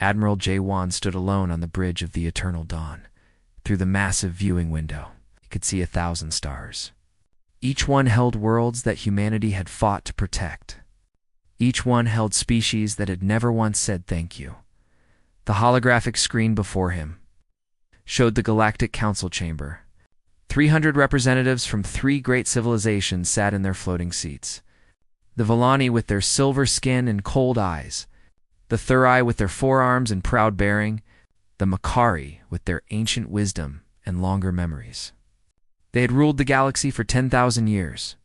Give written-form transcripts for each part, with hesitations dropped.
Admiral J1 stood alone on the bridge of the Eternal Dawn. Through the massive viewing window, he could see 1,000 stars. Each one held worlds that humanity had fought to protect. Each one held species that had never once said thank you. The holographic screen before him showed the Galactic Council chamber. 300 representatives from 3 great civilizations sat in their floating seats. The Villani with their silver skin and cold eyes, the Thurai with their forearms and proud bearing, the Makari with their ancient wisdom and longer memories. They had ruled the galaxy for 10,000 years.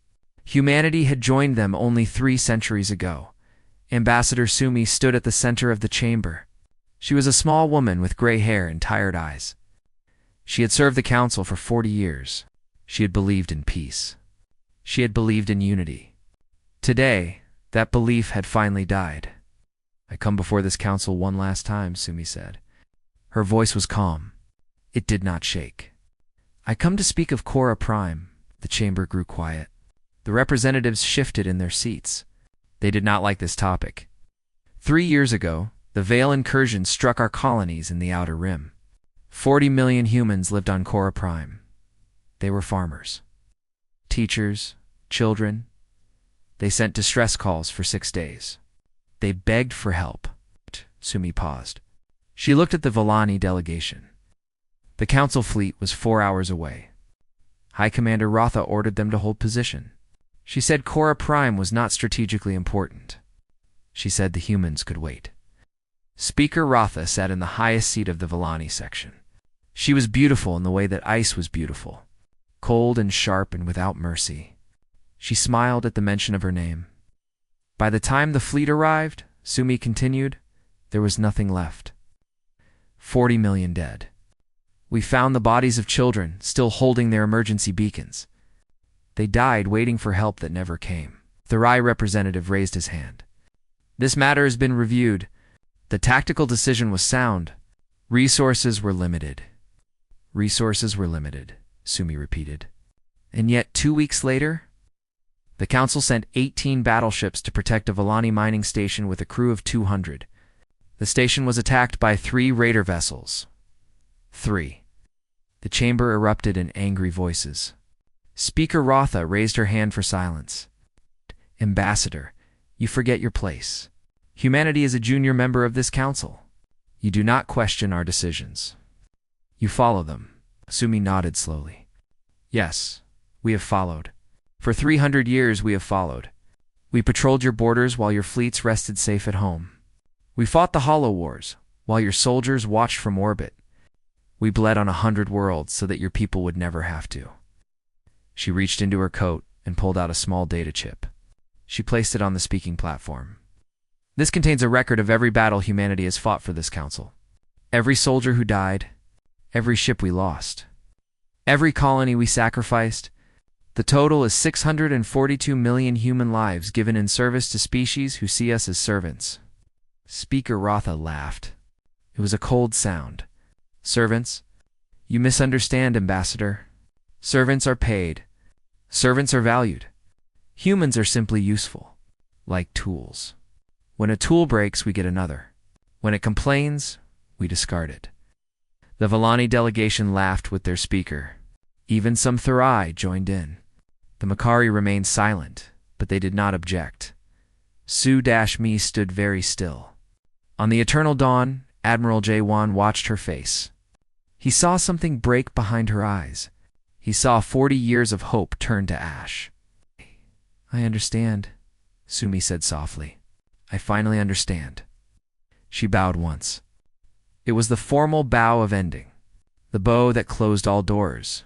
Humanity had joined them only 3 centuries ago. Ambassador Sumi stood at the center of the chamber. She was a small woman with gray hair and tired eyes. She had served the council for 40 years. She had believed in peace. She had believed in unity. Today, that belief had finally died. "I come before this council one last time," Sumi said. Her voice was calm. It did not shake. "I come to speak of Cora Prime." The chamber grew quiet. The representatives shifted in their seats. They did not like this topic. 3 years ago, the Veil incursion struck our colonies in the Outer Rim. 40 million humans lived on Cora Prime. They were farmers, teachers, children. They sent distress calls for 6 days. They begged for help. Sumi paused. She looked at the Villani delegation. The council fleet was 4 hours away. High Commander Rotha ordered them to hold position. She said Cora Prime was not strategically important. She said the humans could wait. Speaker Rotha sat in the highest seat of the Villani section. She was beautiful in the way that ice was beautiful, cold and sharp and without mercy. She smiled at the mention of her name. By the time the fleet arrived, Sumi continued, there was nothing left. 40 million dead. We found the bodies of children still holding their emergency beacons. They died waiting for help that never came. The Rai representative raised his hand. This matter has been reviewed. The tactical decision was sound. Resources were limited. Resources were limited, Sumi repeated. And yet 2 weeks later, the council sent 18 battleships to protect a Villani mining station with a crew of 200. The station was attacked by 3 raider vessels. 3. The chamber erupted in angry voices. Speaker Rotha raised her hand for silence. Ambassador, you forget your place. Humanity is a junior member of this council. You do not question our decisions. You follow them. Sumi nodded slowly. Yes, we have followed. For 300 years we have followed. We patrolled your borders while your fleets rested safe at home. We fought the Hollow Wars while your soldiers watched from orbit. We bled on 100 worlds so that your people would never have to. She reached into her coat and pulled out a small data chip. She placed it on the speaking platform. This contains a record of every battle humanity has fought for this council. Every soldier who died, every ship we lost, every colony we sacrificed. The total is 642 million human lives given in service to species who see us as servants. Speaker Rotha laughed. It was a cold sound. Servants? You misunderstand, Ambassador. Servants are paid. Servants are valued. Humans are simply useful, like tools. When a tool breaks, we get another. When it complains, we discard it. The Villani delegation laughed with their speaker. Even some Thurai joined in. The Makari remained silent, but they did not object. Su-Mi stood very still. On the Eternal Dawn, Admiral J1 watched her face. He saw something break behind her eyes. He saw 40 years of hope turn to ash. I understand, Sumi said softly. I finally understand. She bowed once. It was the formal bow of ending, the bow that closed all doors.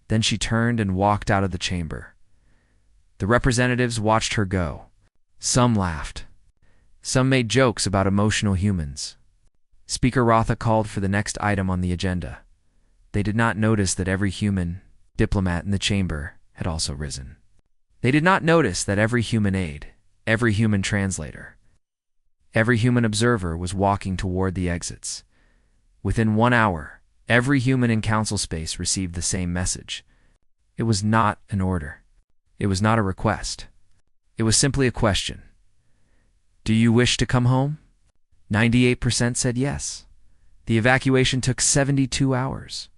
Then she turned and walked out of the chamber. The representatives watched her go. Some laughed. Some made jokes about emotional humans. Speaker Rotha called for the next item on the agenda. They did not notice that every human diplomat in the chamber had also risen. They did not notice that every human aide, every human translator, every human observer was walking toward the exits. Within 1 hour, every human in council space received the same message. It was not an order. It was not a request. It was simply a question. Do you wish to come home? 98% said yes. The evacuation took 72 hours.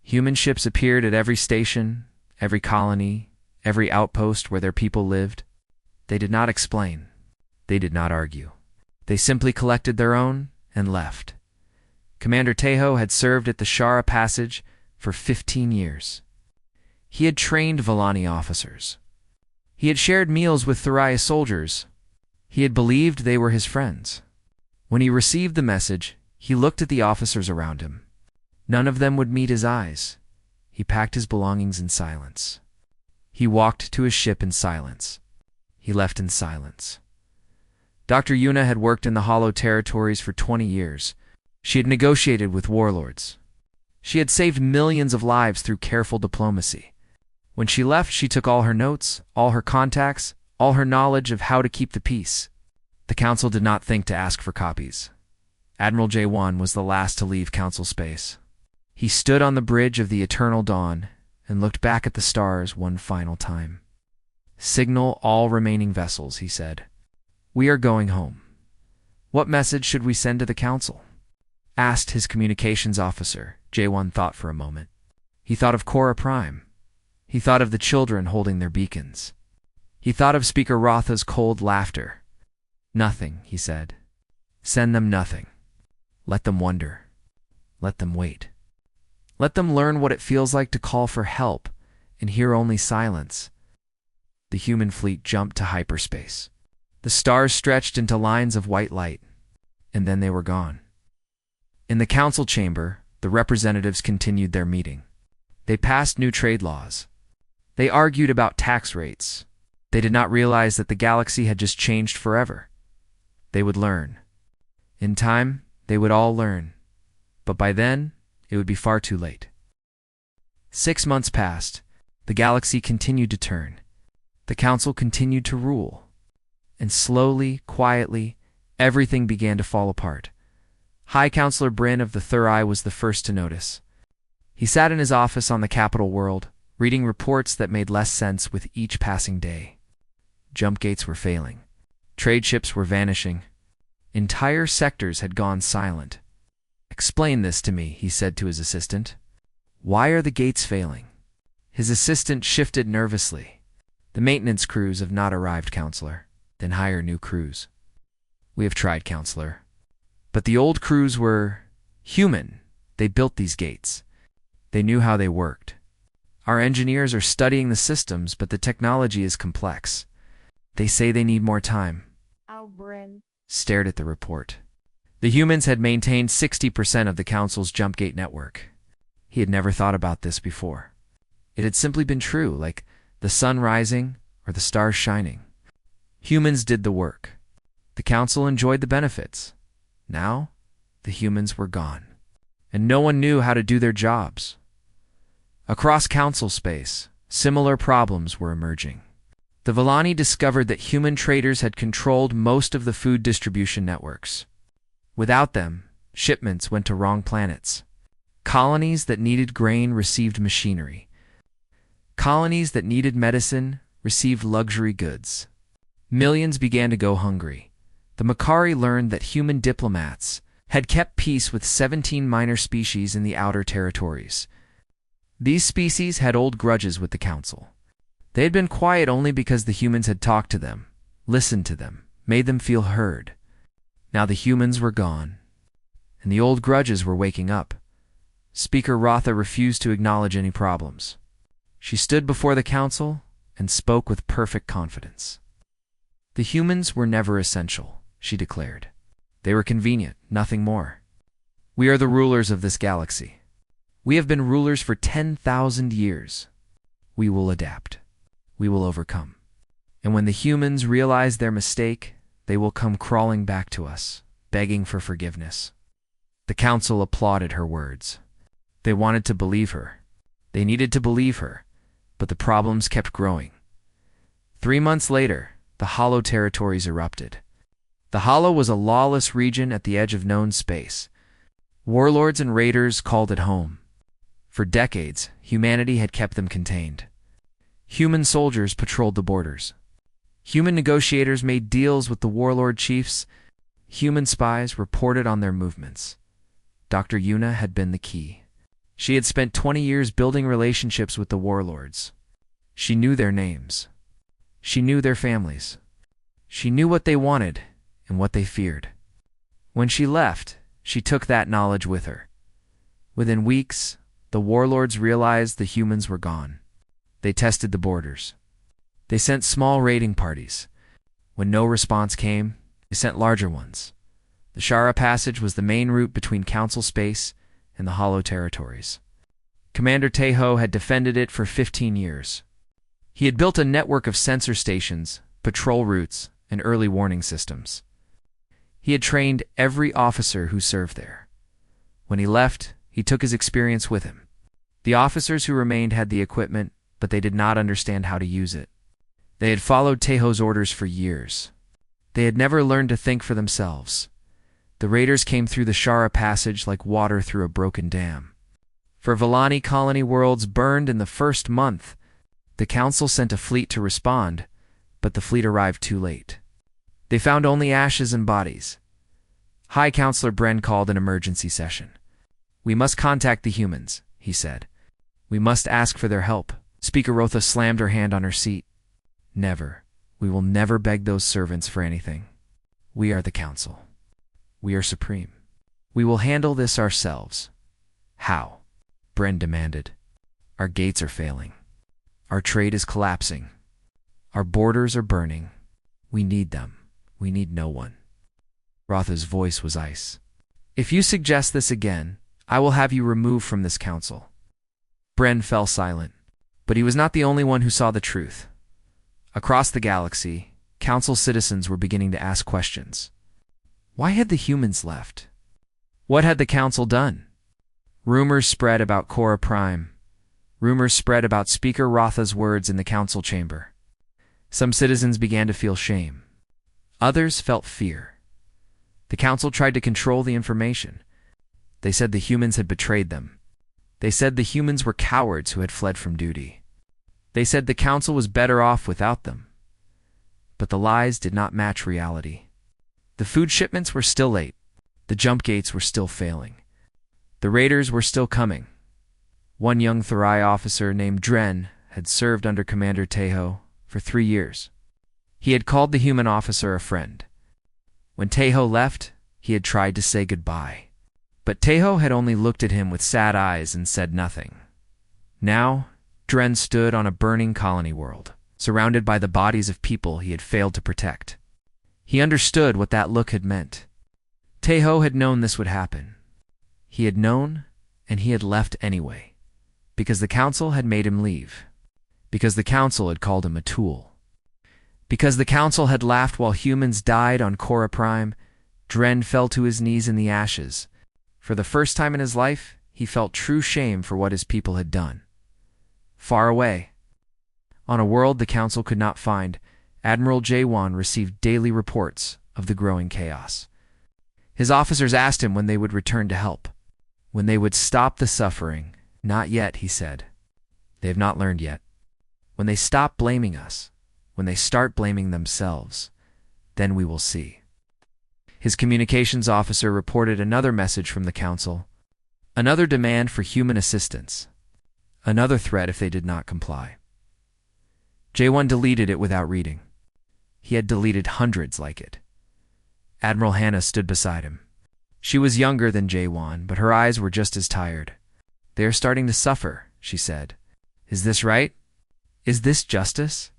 Human ships appeared at every station, every colony, every outpost where their people lived. They did not explain. They did not argue. They simply collected their own and left. Commander Tejo had served at the Shara Passage for 15 years. He had trained Volani officers. He had shared meals with Thuraya soldiers. He had believed they were his friends. When he received the message, he looked at the officers around him. None of them would meet his eyes. He packed his belongings in silence. He walked to his ship in silence. He left in silence. Dr. Yuna had worked in the Hollow Territories for 20 years. She had negotiated with warlords. She had saved millions of lives through careful diplomacy. When she left, she took all her notes, all her contacts, all her knowledge of how to keep the peace. The Council did not think to ask for copies. Admiral J1 was the last to leave Council space. He stood on the bridge of the Eternal Dawn and looked back at the stars one final time. "Signal all remaining vessels," he said. "We are going home." "What message should we send to the Council?" asked his communications officer. J1 thought for a moment. He thought of Cora Prime. He thought of the children holding their beacons. He thought of Speaker Rotha's cold laughter. "Nothing," he said. "Send them nothing. Let them wonder. Let them wait. Let them learn what it feels like to call for help and hear only silence." The human fleet jumped to hyperspace. The stars stretched into lines of white light, and then they were gone. In the council chamber, the representatives continued their meeting. They passed new trade laws. They argued about tax rates. They did not realize that the galaxy had just changed forever. They would learn. In time, they would all learn. But by then, it would be far too late. 6 months passed. The galaxy continued to turn. The council continued to rule. And slowly, quietly, everything began to fall apart. High Counselor Bryn of the Thurai was the first to notice. He sat in his office on the capital world, reading reports that made less sense with each passing day. Jump gates were failing. Trade ships were vanishing. Entire sectors had gone silent. "Explain this to me," he said to his assistant. "Why are the gates failing?" His assistant shifted nervously. "The maintenance crews have not arrived, Counselor." "Then hire new crews." "We have tried, Counselor. But the old crews were human. They built these gates. They knew how they worked. Our engineers are studying the systems, but the technology is complex. They say they need more time." Bryn stared at the report. The humans had maintained 60% of the Council's jump gate network. He had never thought about this before. It had simply been true, like the sun rising or the stars shining. Humans did the work. The Council enjoyed the benefits. Now, the humans were gone, and no one knew how to do their jobs. Across Council space, similar problems were emerging. The Volani discovered that human traders had controlled most of the food distribution networks. Without them, shipments went to wrong planets. Colonies that needed grain received machinery. Colonies that needed medicine received luxury goods. Millions began to go hungry. The Makari learned that human diplomats had kept peace with 17 minor species in the outer territories. These species had old grudges with the Council. They had been quiet only because the humans had talked to them, listened to them, made them feel heard. Now the humans were gone, and the old grudges were waking up. Speaker Rotha refused to acknowledge any problems. She stood before the Council and spoke with perfect confidence. "The humans were never essential," she declared. "They were convenient, nothing more. We are the rulers of this galaxy. We have been rulers for 10,000 years. We will adapt. We will overcome. And when the humans realize their mistake, they will come crawling back to us, begging for forgiveness." The Council applauded her words. They wanted to believe her. They needed to believe her, but the problems kept growing. 3 months later, the Hollow Territories erupted. The Hollow was a lawless region at the edge of known space. Warlords and raiders called it home. For decades, humanity had kept them contained. Human soldiers patrolled the borders. Human negotiators made deals with the warlord chiefs. Human spies reported on their movements. Dr. Yuna had been the key. She had spent 20 years building relationships with the warlords. She knew their names. She knew their families. She knew what they wanted and what they feared. When she left, she took that knowledge with her. Within weeks, the warlords realized the humans were gone. They tested the borders. They sent small raiding parties. When no response came, they sent larger ones. The Shara Passage was the main route between Council Space and the Hollow Territories. Commander Tejo had defended it for 15 years. He had built a network of sensor stations, patrol routes, and early warning systems. He had trained every officer who served there. When he left, he took his experience with him. The officers who remained had the equipment, but they did not understand how to use it. They had followed Tejo's orders for years. They had never learned to think for themselves. The raiders came through the Shara Passage like water through a broken dam. For Villani colony worlds burned in the first month, the Council sent a fleet to respond, but the fleet arrived too late. They found only ashes and bodies. High Counselor Bren called an emergency session. "We must contact the humans," he said. "We must ask for their help." Speaker Rotha slammed her hand on her seat. "Never. We will never beg those servants for anything. We are the Council. We are supreme. We will handle this ourselves." "How?" Bren demanded. "Our gates are failing. Our trade is collapsing. Our borders are burning. We need them. We need no one." Rotha's voice was ice. "If you suggest this again, I will have you removed from this council." Bren fell silent, but he was not the only one who saw the truth. Across the galaxy, council citizens were beginning to ask questions. Why had the humans left? What had the council done? Rumors spread about Cora Prime. Rumors spread about Speaker Rotha's words in the council chamber. Some citizens began to feel shame. Others felt fear. The council tried to control the information. They said the humans had betrayed them. They said the humans were cowards who had fled from duty. They said the council was better off without them. But the lies did not match reality. The food shipments were still late. The jump gates were still failing. The raiders were still coming. One young Thurai officer named Dren had served under Commander Tejo for 3 years. He had called the human officer a friend. When Tejo left, he had tried to say goodbye. But Tejo had only looked at him with sad eyes and said nothing. Now, Dren stood on a burning colony world, surrounded by the bodies of people he had failed to protect. He understood what that look had meant. Tejo had known this would happen. He had known, and he had left anyway, because the council had made him leave, because the council had called him a tool. Because the council had laughed while humans died on Cora Prime, Dren fell to his knees in the ashes. For the first time in his life, he felt true shame for what his people had done. Far away, on a world the council could not find, Admiral Jawan received daily reports of the growing chaos. His officers asked him when they would return to help, when they would stop the suffering. "Not yet," he said. "They have not learned yet. When they stop blaming us, when they start blaming themselves, then we will see." His communications officer reported another message from the council, another demand for human assistance, another threat if they did not comply. J1 deleted it without reading. He had deleted hundreds like it. Admiral Hannah stood beside him. She was younger than J1, but her eyes were just as tired. "They are starting to suffer," she said. "Is this right? Is this justice?"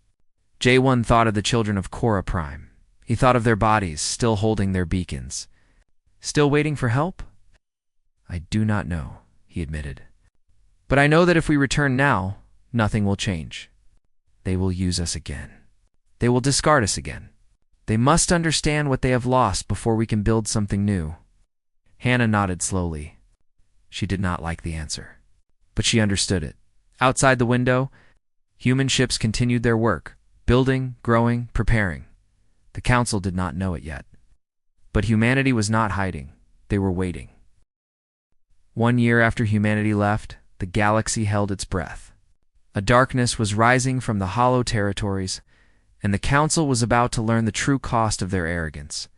J1 thought of the children of Cora Prime. He thought of their bodies, still holding their beacons. "Still waiting for help?" "I do not know," he admitted. "But I know that if we return now, nothing will change. They will use us again. They will discard us again. They must understand what they have lost before we can build something new." Hannah nodded slowly. She did not like the answer, but she understood it. Outside the window, human ships continued their work, building, growing, preparing. The council did not know it yet. But humanity was not hiding. They were waiting. 1 year after humanity left, the galaxy held its breath. A darkness was rising from the hollow territories, and the council was about to learn the true cost of their arrogance.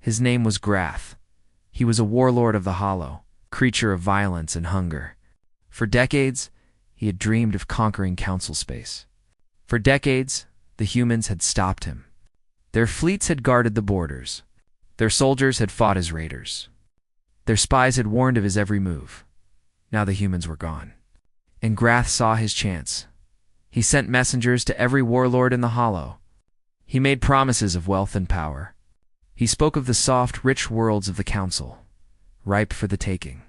His name was Grath. He was a warlord of the Hollow, creature of violence and hunger. For decades, he had dreamed of conquering council space. For decades, the humans had stopped him. Their fleets had guarded the borders. Their soldiers had fought as raiders. Their spies had warned of his every move. Now the humans were gone. And Grath saw his chance. He sent messengers to every warlord in the Hollow. He made promises of wealth and power. He spoke of the soft, rich worlds of the council, ripe for the taking.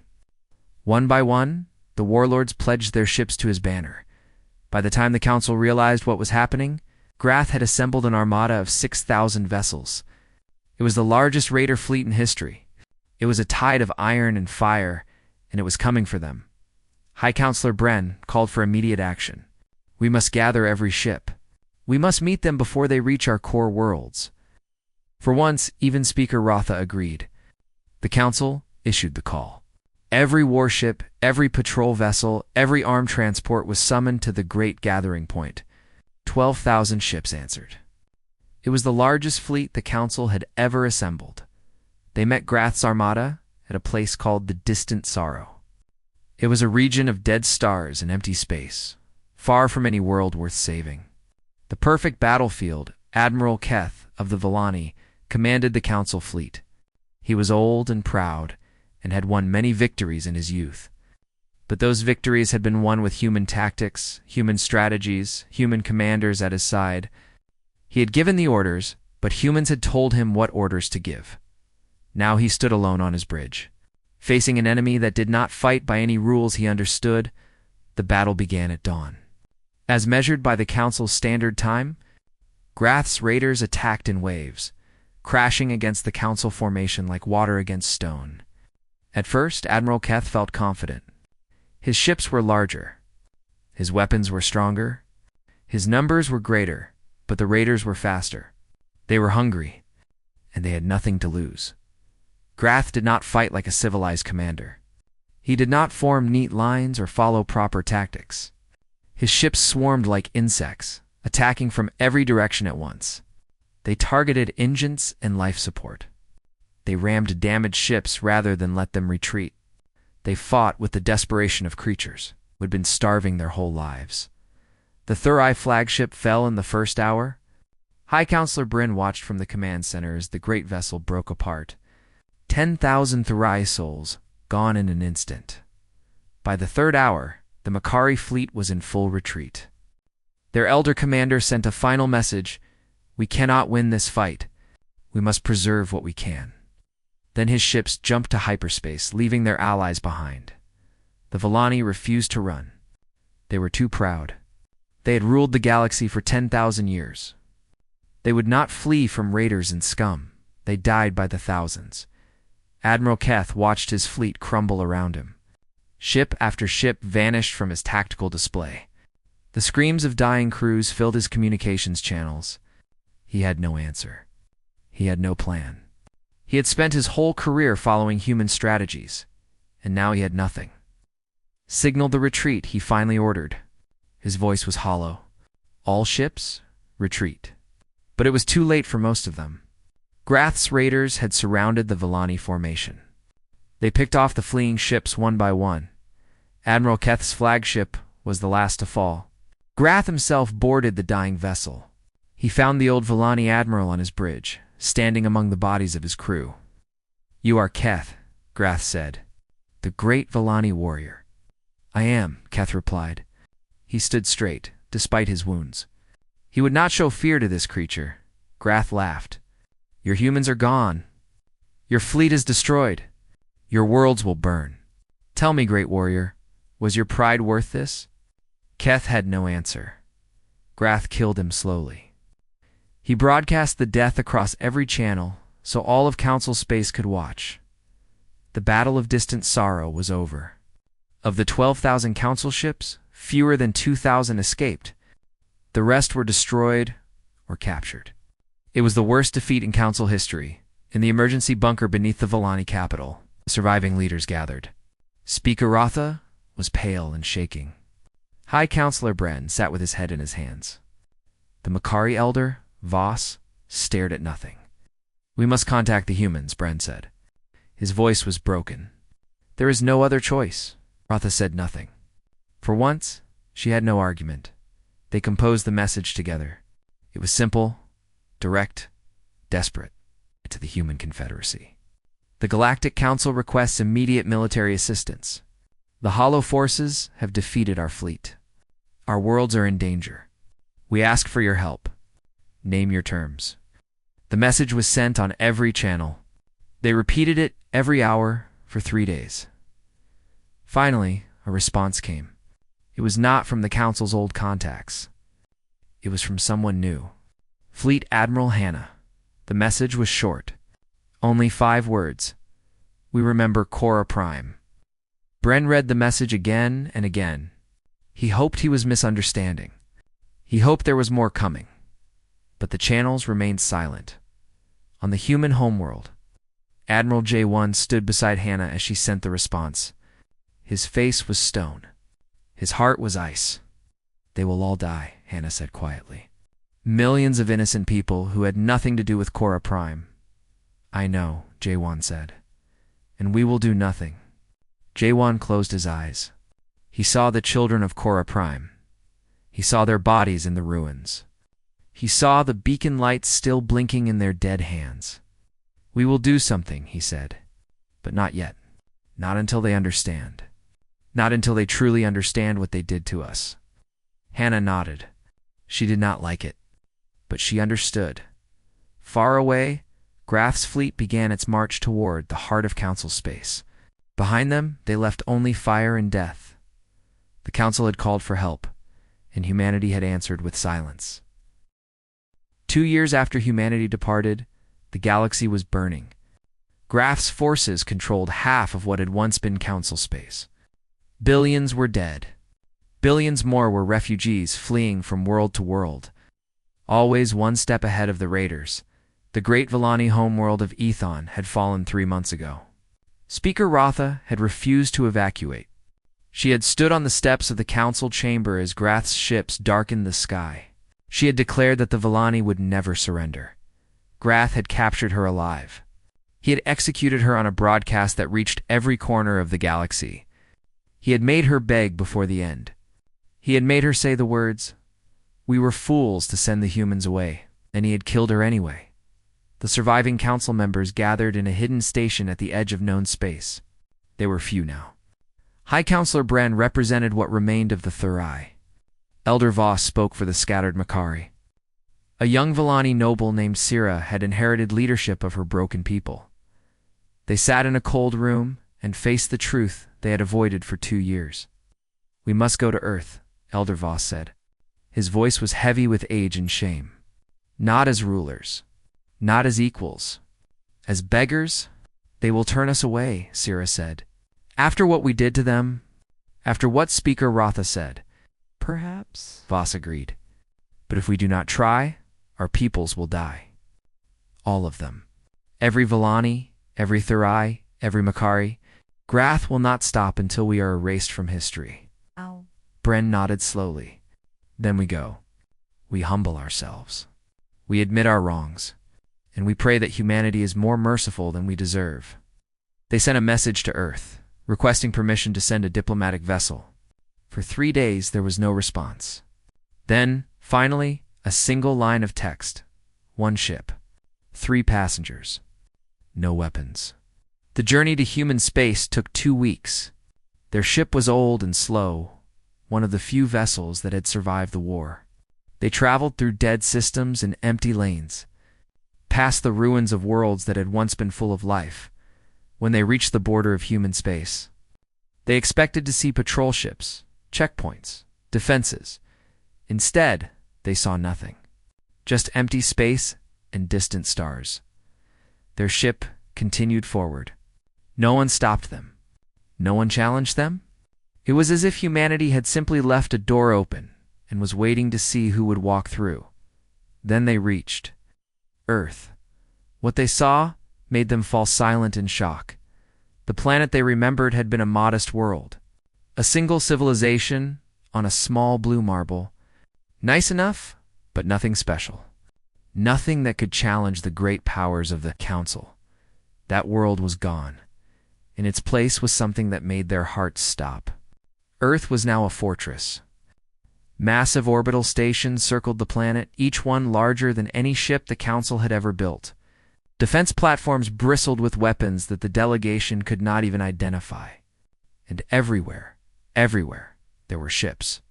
One by one, the warlords pledged their ships to his banner. By the time the council realized what was happening, Grath had assembled an armada of 6,000 vessels. It was the largest raider fleet in history. It was a tide of iron and fire, and it was coming for them. High Counselor Bren called for immediate action. We must gather every ship. We must meet them before they reach our core worlds. For once, even Speaker Rotha agreed. The council issued the call. Every warship, every patrol vessel, every armed transport was summoned to the great gathering point. 12,000 ships answered. It was the largest fleet the council had ever assembled. They met Grath's armada at a place called the Distant Sorrow. It was a region of dead stars and empty space, far from any world worth saving. The perfect battlefield, Admiral Keth of the Villani commanded the council fleet. He was old and proud, and had won many victories in his youth. But those victories had been won with human tactics, human strategies, human commanders at his side. He had given the orders, but humans had told him what orders to give. Now he stood alone on his bridge. Facing an enemy that did not fight by any rules he understood, the battle began at dawn. As measured by the council's standard time, Grath's raiders attacked in waves, crashing against the council formation like water against stone. At first, Admiral Keth felt confident. His ships were larger. His weapons were stronger. His numbers were greater, but the raiders were faster. They were hungry, and they had nothing to lose. Grath did not fight like a civilized commander. He did not form neat lines or follow proper tactics. His ships swarmed like insects, attacking from every direction at once. They targeted engines and life support. They rammed damaged ships rather than let them retreat. They fought with the desperation of creatures who had been starving their whole lives. The Thurai flagship fell in the first hour. High Counselor Bryn watched from the command center as the great vessel broke apart. 10,000 Thurai souls gone in an instant. By the third hour, the Makari fleet was in full retreat. Their elder commander sent a final message: "We cannot win this fight. We must preserve what we can." Then his ships jumped to hyperspace, leaving their allies behind. The Villani refused to run. They were too proud. They had ruled the galaxy for 10,000 years. They would not flee from raiders and scum. They died by the thousands. Admiral Keth watched his fleet crumble around him. Ship after ship vanished from his tactical display. The screams of dying crews filled his communications channels. He had no answer. He had no plan. He had spent his whole career following human strategies, and now he had nothing. "Signal the retreat," he finally ordered. His voice was hollow. "All ships, retreat." But it was too late for most of them. Grath's raiders had surrounded the Villani formation. They picked off the fleeing ships one by one. Admiral Keth's flagship was the last to fall. Grath himself boarded the dying vessel. He found the old Villani admiral on his bridge, standing among the bodies of his crew. "You are Keth," Grath said, "the great Villani warrior." "I am," Keth replied. He stood straight, despite his wounds. He would not show fear to this creature. Grath laughed. "Your humans are gone. Your fleet is destroyed. Your worlds will burn. Tell me, great warrior, was your pride worth this?" Keth had no answer. Grath killed him slowly. He broadcast the death across every channel, so all of Council space could watch. The Battle of Distant Sorrow was over. Of the 12,000 Council ships, fewer than 2,000 escaped. The rest were destroyed or captured. It was the worst defeat in Council history. In the emergency bunker beneath the Villani capital, the surviving leaders gathered. Speaker Rotha was pale and shaking. High Counselor Bren sat with his head in his hands. The Makari elder, Voss, stared at nothing. We must contact the humans, Bren said. His voice was broken. There is no other choice. Rotha said nothing. For once, she had no argument. They composed the message together. It was simple, direct, desperate. To the Human Confederacy. The Galactic Council requests immediate military assistance. The Hollow forces have defeated our fleet. Our worlds are in danger. We ask for your help. Name your terms. The message was sent on every channel. They repeated it every hour for 3 days. Finally, a response came. It was not from the Council's old contacts. It was from someone new. Fleet Admiral Hannah. The message was short. Only 5 words. We remember Cora Prime. Bren read the message again and again. He hoped he was misunderstanding. He hoped there was more coming. But the channels remained silent. On the human homeworld, Admiral J1 stood beside Hannah as she sent the response. His face was stone. His heart was ice. They will all die, Hannah said quietly. Millions of innocent people who had nothing to do with Cora Prime. I know, J1 said. And we will do nothing. J1 closed his eyes. He saw the children of Cora Prime. He saw their bodies in the ruins. He saw the beacon lights still blinking in their dead hands. We will do something, he said. But not yet. Not until they understand. Not until they truly understand what they did to us. Hannah nodded. She did not like it. But she understood. Far away, Graf's fleet began its march toward the heart of Council space. Behind them, they left only fire and death. The Council had called for help, and humanity had answered with silence. 2 years after humanity departed, the galaxy was burning. Graf's forces controlled half of what had once been Council space. Billions were dead. Billions more were refugees fleeing from world to world. Always one step ahead of the raiders, the great Villani homeworld of Ethon had fallen 3 months ago. Speaker Rotha had refused to evacuate. She had stood on the steps of the council chamber as Grath's ships darkened the sky. She had declared that the Villani would never surrender. Grath had captured her alive. He had executed her on a broadcast that reached every corner of the galaxy. He had made her beg before the end. He had made her say the words, "We were fools to send the humans away," and he had killed her anyway. The surviving council members gathered in a hidden station at the edge of known space. They were few now. High Counselor Bren represented what remained of the Thurai. Elder Voss spoke for the scattered Makari. A young Villani noble named Sira had inherited leadership of her broken people. They sat in a cold room and faced the truth they had avoided for 2 years. "We must go to Earth," Elder Voss said. His voice was heavy with age and shame. "Not as rulers. Not as equals. As beggars, they will turn us away," Sira said. "After what we did to them, after what Speaker Rotha said." "Perhaps," Voss agreed. "But if we do not try, our peoples will die. All of them. Every Villani, every Thurai, every Makari. Grath will not stop until we are erased from history." Ow. Bren nodded slowly. "Then we go. We humble ourselves. We admit our wrongs. And we pray that humanity is more merciful than we deserve." They sent a message to Earth, requesting permission to send a diplomatic vessel. For 3 days there was no response. Then, finally, a single line of text. 1 ship. 3 passengers. No weapons. The journey to human space took 2 weeks. Their ship was old and slow, one of the few vessels that had survived the war. They traveled through dead systems and empty lanes, past the ruins of worlds that had once been full of life. When they reached the border of human space, they expected to see patrol ships, checkpoints, defenses. Instead, they saw nothing. Just empty space and distant stars. Their ship continued forward. No one stopped them. No one challenged them. It was as if humanity had simply left a door open and was waiting to see who would walk through. Then they reached Earth. What they saw made them fall silent in shock. The planet they remembered had been a modest world. A single civilization on a small blue marble. Nice enough, but nothing special. Nothing that could challenge the great powers of the council. That world was gone. In its place was something that made their hearts stop. Earth was now a fortress. Massive orbital stations circled the planet, each one larger than any ship the council had ever built. Defense platforms bristled with weapons that the delegation could not even identify. And everywhere, there were ships.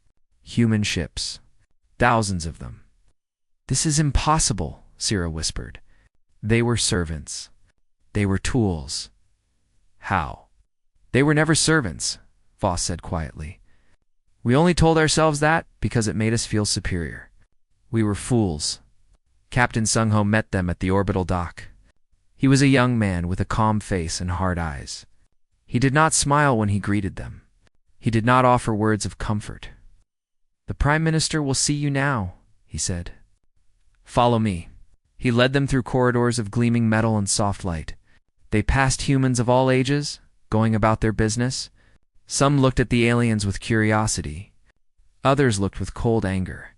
Human ships. Thousands of them. "This is impossible," Sira whispered. "They were servants. They were tools." "How?" "They were never servants," Voss said quietly. "We only told ourselves that because it made us feel superior. We were fools." Captain Sung-ho met them at the orbital dock. He was a young man with a calm face and hard eyes. He did not smile when he greeted them. He did not offer words of comfort. "The Prime Minister will see you now," he said. "Follow me." He led them through corridors of gleaming metal and soft light. They passed humans of all ages, going about their business. Some looked at the aliens with curiosity. Others looked with cold anger.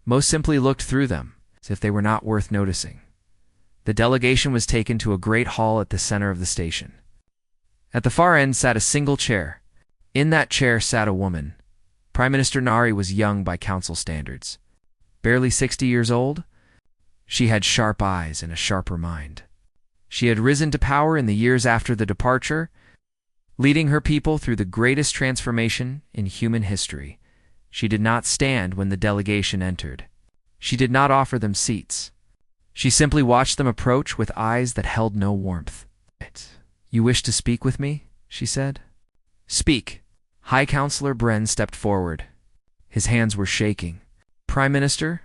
Most simply looked through them, as if they were not worth noticing. The delegation was taken to a great hall at the center of the station. At the far end sat a single chair. In that chair sat a woman. Prime Minister Nari was young by council standards. Barely 60 years old, she had sharp eyes and a sharper mind. She had risen to power in the years after the departure, leading her people through the greatest transformation in human history. She did not stand when the delegation entered. She did not offer them seats. She simply watched them approach with eyes that held no warmth. "You wish to speak with me?" she said. "Speak." High Counselor Bren stepped forward. His hands were shaking. "Prime Minister,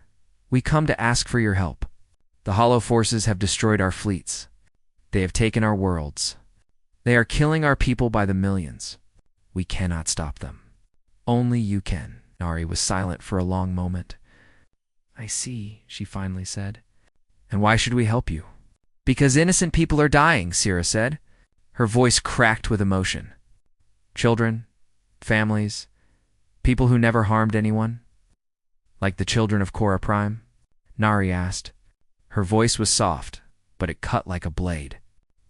we come to ask for your help. The Hollow Forces have destroyed our fleets. They have taken our worlds. They are killing our people by the millions. We cannot stop them. Only you can." Nari was silent for a long moment. "I see," she finally said. "And why should we help you?" "Because innocent people are dying," Sira said. Her voice cracked with emotion. "Children, families, people who never harmed anyone. Like the children of Korra Prime?" Nari asked. Her voice was soft, but it cut like a blade.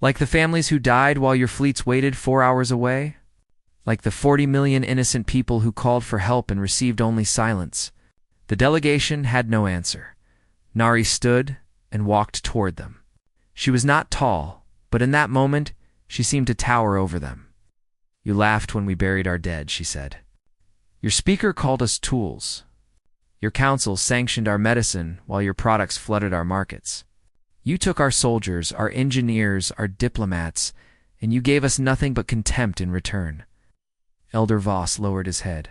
"Like the families who died while your fleets waited 4 hours away? Like the 40 million innocent people who called for help and received only silence?" The delegation had no answer. Nari stood and walked toward them. She was not tall, but in that moment, she seemed to tower over them. "You laughed when we buried our dead," she said. "Your speaker called us tools. Your council sanctioned our medicine while your products flooded our markets. You took our soldiers, our engineers, our diplomats, and you gave us nothing but contempt in return." Elder Voss lowered his head.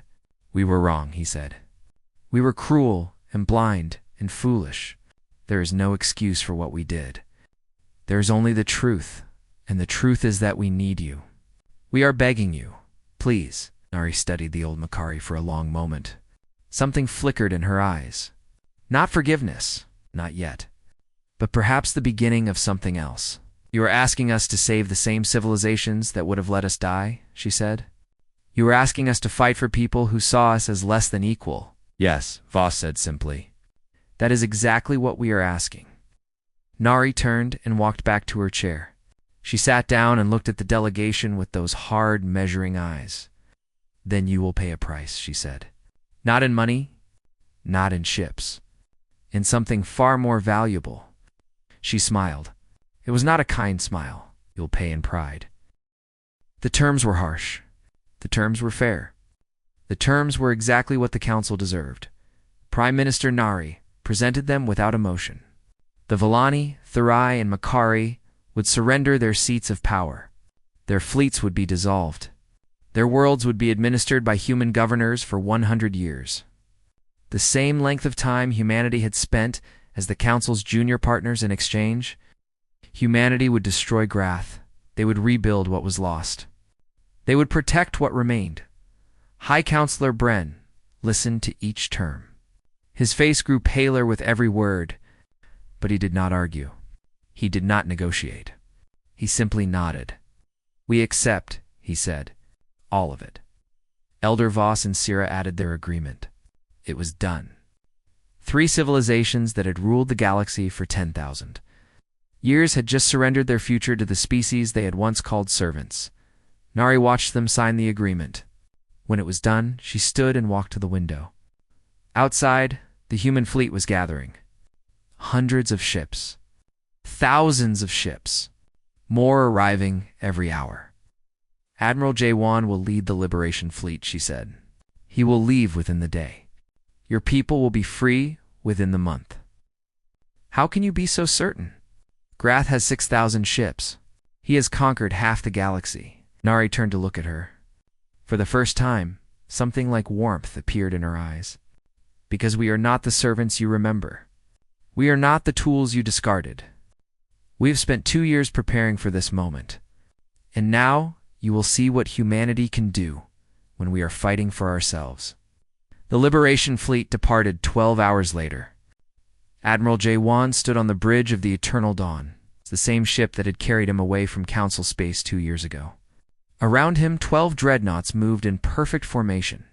"We were wrong," he said. "We were cruel and blind and foolish. There is no excuse for what we did. There is only the truth, and the truth is that we need you. We are begging you, please." Nari studied the old Makari for a long moment. Something flickered in her eyes. Not forgiveness, not yet, but perhaps the beginning of something else. "You are asking us to save the same civilizations that would have let us die," she said. "You are asking us to fight for people who saw us as less than equal." "Yes," Voss said simply. "That is exactly what we are asking." Nari turned and walked back to her chair. She sat down and looked at the delegation with those hard, measuring eyes. "Then you will pay a price," she said. "Not in money, not in ships. In something far more valuable." She smiled. It was not a kind smile. "You'll pay in pride." The terms were harsh. The terms were fair. The terms were exactly what the council deserved. Prime Minister Nari presented them without emotion. The Villani, Thurai, and Makari would surrender their seats of power. Their fleets would be dissolved. Their worlds would be administered by human governors for 100 years. The same length of time humanity had spent as the Council's junior partners in exchange. Humanity would destroy Grath. They would rebuild what was lost. They would protect what remained. High Counselor Bren listened to each term. His face grew paler with every word, but he did not argue. He did not negotiate. He simply nodded. "We accept," he said. "All of it." Elder Voss and Sira added their agreement. It was done. Three civilizations that had ruled the galaxy for 10,000 years had just surrendered their future to the species they had once called servants. Nari watched them sign the agreement. When it was done, she stood and walked to the window. Outside, the human fleet was gathering. Hundreds of ships. Thousands of ships. More arriving every hour. Admiral J1 will lead the Liberation Fleet, she said. He will leave within the day. Your people will be free within the month. How can you be so certain? Grath has 6,000 ships. He has conquered half the galaxy. Nari turned to look at her. For the first time, something like warmth appeared in her eyes. Because we are not the servants you remember. We are not the tools you discarded. We have spent 2 years preparing for this moment. And now you will see what humanity can do when we are fighting for ourselves. The Liberation Fleet departed 12 hours later. Admiral J1 stood on the bridge of the Eternal Dawn, the same ship that had carried him away from Council space 2 years ago. Around him, 12 dreadnoughts moved in perfect formation.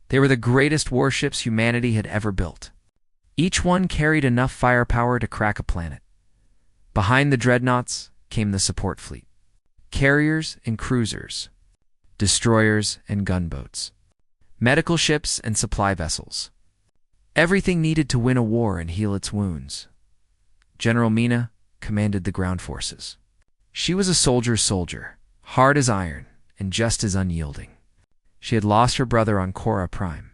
They were the greatest warships humanity had ever built. Each one carried enough firepower to crack a planet. Behind the dreadnoughts came the support fleet. Carriers and cruisers. Destroyers and gunboats. Medical ships and supply vessels. Everything needed to win a war and heal its wounds. General Mina commanded the ground forces. She was a soldier's soldier, hard as iron and just as unyielding. She had lost her brother on Cora Prime.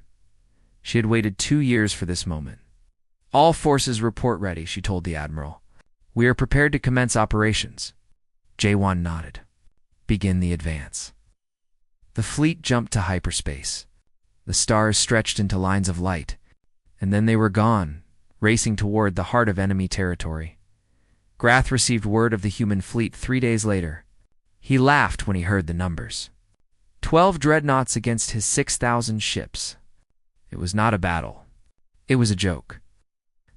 She had waited 2 years for this moment. All forces report ready, she told the admiral. We are prepared to commence operations. J1 nodded. Begin the advance. The fleet jumped to hyperspace. The stars stretched into lines of light, and then they were gone, racing toward the heart of enemy territory. Grath received word of the human fleet 3 days later. He laughed when he heard the numbers. 12 dreadnoughts against his 6,000 ships. It was not a battle. It was a joke.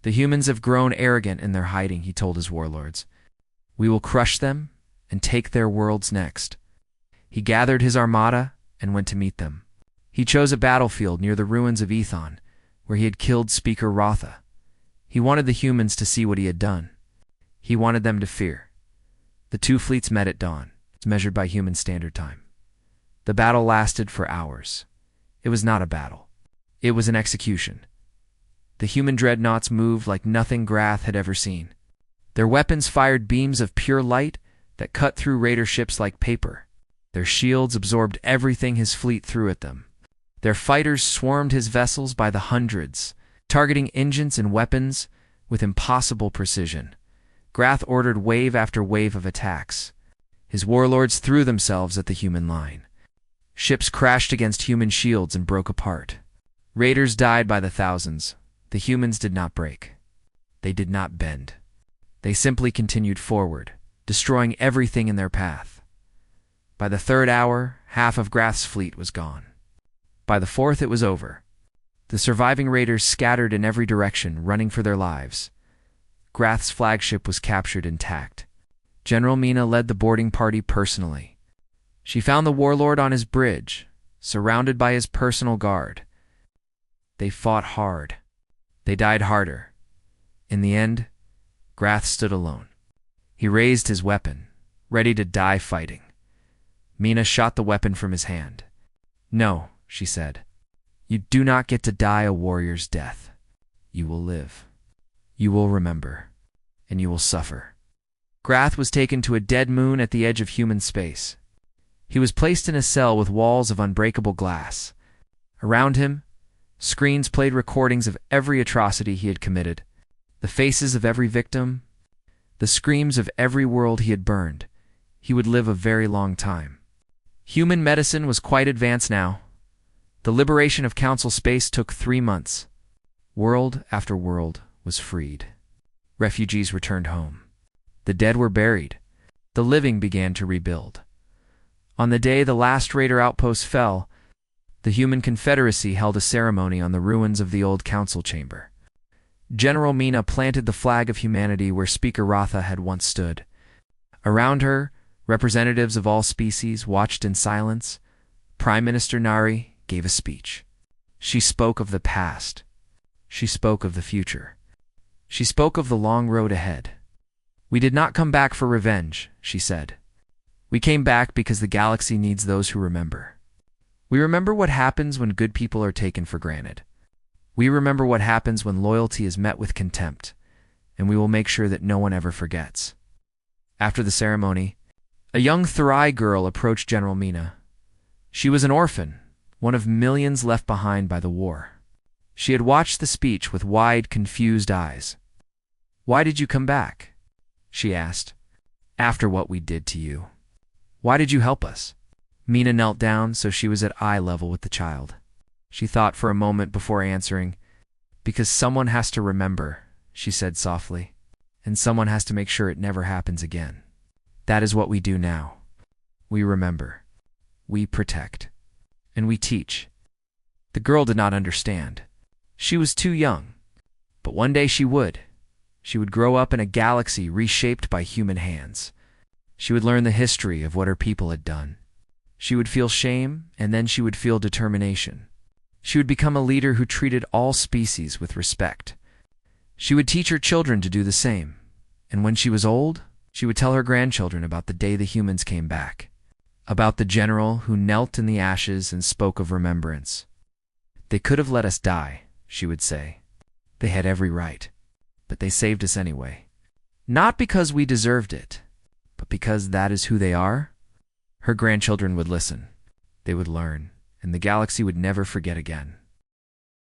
The humans have grown arrogant in their hiding, he told his warlords. We will crush them and take their worlds next. He gathered his armada and went to meet them. He chose a battlefield near the ruins of Ethon, where he had killed Speaker Rotha. He wanted the humans to see what he had done. He wanted them to fear. The two fleets met at dawn, measured by human standard time. The battle lasted for hours. It was not a battle. It was an execution. The human dreadnoughts moved like nothing Grath had ever seen. Their weapons fired beams of pure light that cut through raider ships like paper. Their shields absorbed everything his fleet threw at them. Their fighters swarmed his vessels by the hundreds, targeting engines and weapons with impossible precision. Grath ordered wave after wave of attacks. His warlords threw themselves at the human line. Ships crashed against human shields and broke apart. Raiders died by the thousands. The humans did not break. They did not bend. They simply continued forward, destroying everything in their path. By the 3rd hour, half of Grath's fleet was gone. By the 4th, it was over. The surviving raiders scattered in every direction, running for their lives. Grath's flagship was captured intact. General Mina led the boarding party personally. She found the warlord on his bridge, surrounded by his personal guard. They fought hard. They died harder. In the end, Grath stood alone. He raised his weapon, ready to die fighting. Mina shot the weapon from his hand. No, she said. You do not get to die a warrior's death. You will live. You will remember. And you will suffer. Grath was taken to a dead moon at the edge of human space. He was placed in a cell with walls of unbreakable glass. Around him, screens played recordings of every atrocity he had committed, the faces of every victim, the screams of every world he had burned. He would live a very long time. Human medicine was quite advanced now. The liberation of Council space took 3 months. World after world was freed. Refugees returned home. The dead were buried. The living began to rebuild. On the day the last raider outpost fell, the Human Confederacy held a ceremony on the ruins of the old council chamber. General Mina planted the flag of humanity where Speaker Rotha had once stood. Around her, representatives of all species watched in silence. Prime Minister Nari gave a speech. She spoke of the past. She spoke of the future. She spoke of the long road ahead. "We did not come back for revenge," she said. "We came back because the galaxy needs those who remember. We remember what happens when good people are taken for granted. We remember what happens when loyalty is met with contempt, and we will make sure that no one ever forgets." After the ceremony, a young Thurai girl approached General Mina. She was an orphan, one of millions left behind by the war. She had watched the speech with wide, confused eyes. "Why did you come back?" she asked. "After what we did to you. Why did you help us?" Mina knelt down so she was at eye level with the child. She thought for a moment before answering. "Because someone has to remember," she said softly, "and someone has to make sure it never happens again. That is what we do now. We remember. We protect. And we teach." The girl did not understand. She was too young. But one day she would. She would grow up in a galaxy reshaped by human hands. She would learn the history of what her people had done. She would feel shame, and then she would feel determination. She would become a leader who treated all species with respect. She would teach her children to do the same. And when she was old, she would tell her grandchildren about the day the humans came back. About the general who knelt in the ashes and spoke of remembrance. "They could have let us die," she would say. "They had every right. But they saved us anyway. Not because we deserved it, but because that is who they are." Her grandchildren would listen. They would learn, and the galaxy would never forget again.